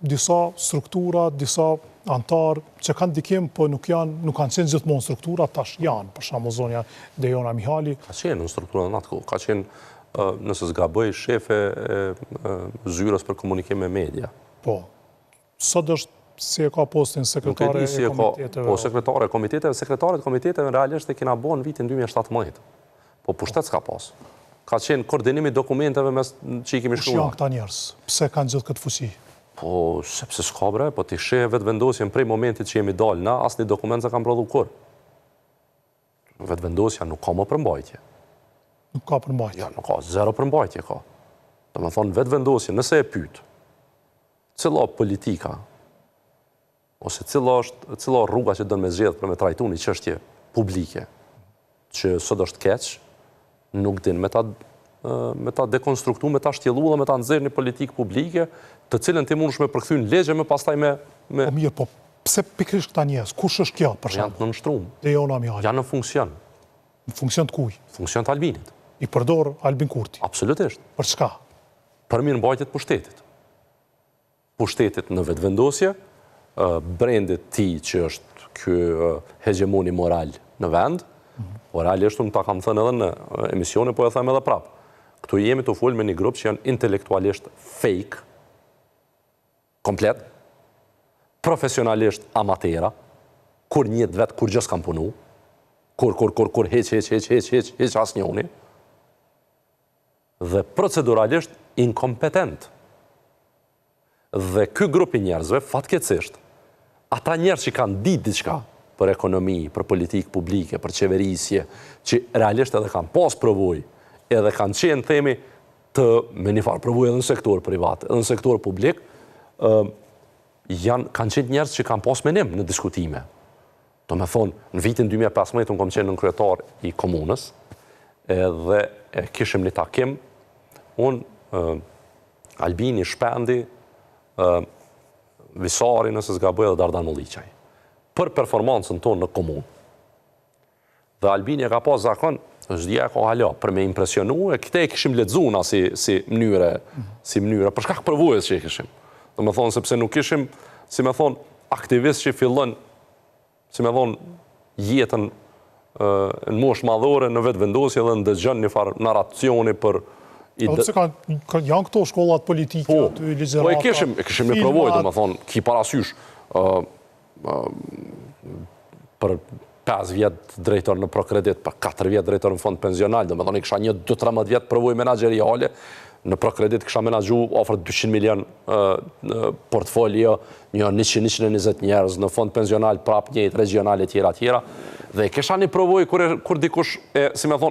disa struktura, disa antarë që kanë dikim, po nuk kanë qenë gjithmonë struktura, tash janë, për shembull zonja Dejona Mihali. Ka qenë në struktura në atë kohë, ka qenë, nëse s'gaboj, shefe zyrës për komunikim me media. Po, sot është si e ka postin sekretare e komiteteve. Po, sekretare e komiteteve, sekretarët e komiteteve realisht e kina bo në vitin 2017. Po, pushtet s'ka pas. Ka qenë koordinimi dokumenteve që i kemi shkruar. Kush janë këta njerëz? Pse kanë gjithë këtë fuqi? Po, sepse s'ka bre, po t'i sheh vetëvendosjen prej momentit që jemi dalë na, asnjë dokument s'e kam prodhu kur. Vetëvendosja nuk ka më përmbajtje. Nuk ka përmbajtje? Ja, nuk ka, zero përmbajtje ka. Do me thonë, vetëvendosje, nëse e pyet, cila politika, ose cila rruga që dënë me zgjedh për me trajtu një çështje publike, që sot është keq, nuk din me ta dekonstruktu, me ta shtjellu dhe me ta nxjerrë një politikë publike, të cilën ti mundesh me përkthy në legje me pastaj me... Po mirë, po pse pikërisht këta njerëz? Kush është kjo, për shembull? Janë të nënshtruar. Dejona Mihali. Janë në funksion. Në funksion të kuj? Funksion të Albinit. I përdor Albin Kurti? Absolutisht. Për çka? Për mirëmbajtjen e pushtetit. Pushtetit në vetëvendosje, brendit ti që është ky hegemoni moral në vend, po realisht unë ta kam thënë edhe në emisione, po e them edhe prapë. Këtu jemi të folë me një grup që janë intelektualisht fake, komplet, profesionalisht amatera, kur njët vetë, kur gjës kam punu, kur heq asnjoni, dhe proceduralisht inkompetent. Dhe ky grupi njerëzve, fatkeqësisht, ata njerëz që kanë ditë diçka për ekonomi, për politikë publike, për qeverisje, që realisht edhe kanë pas provoj, edhe kanë qenë themi me një farë provoj edhe në sektor privat, edhe në sektor publik, kanë qenë njerëz që kanë pas menim në diskutime. Do me thonë, në vitin 2015, unë kom qenë në kryetar i komunës, edhe kishim një takim, unë, Albini, Shpendi, Visari, nëse s'gaboj edhe Dardan Molliqaj, për performancën tonë në komunë. Dhe Albini e ka pas zakon, është dhja ka hala, për me impresionu, e këte e kishim lexuar si mënyre, për shkak përvojës që e kishim. Do me thonë, sepse nuk kishim, si me thonë, aktivist që fillon, si me thonë, jetën në moshë madhore, në vetëvendosje dhe në dëgjën një farë narracioni për... Janë këto shkollat politike, aty ligjërata... Po e kishim një provoj, do me thonë, ki parasysh për 5 vjetë drejtor në Prokredit, për 4 vjetë drejtor në fond pensional, do me thonë, i kësha një 2-13 vjetë provoj menageriale, në Prokredit kësha menagju ofër 200 milion portfolio, një 100-120 njerëz, në fond pensional prap njët regionale tjera, dhe kisha një provoj kur dikush, si me thonë,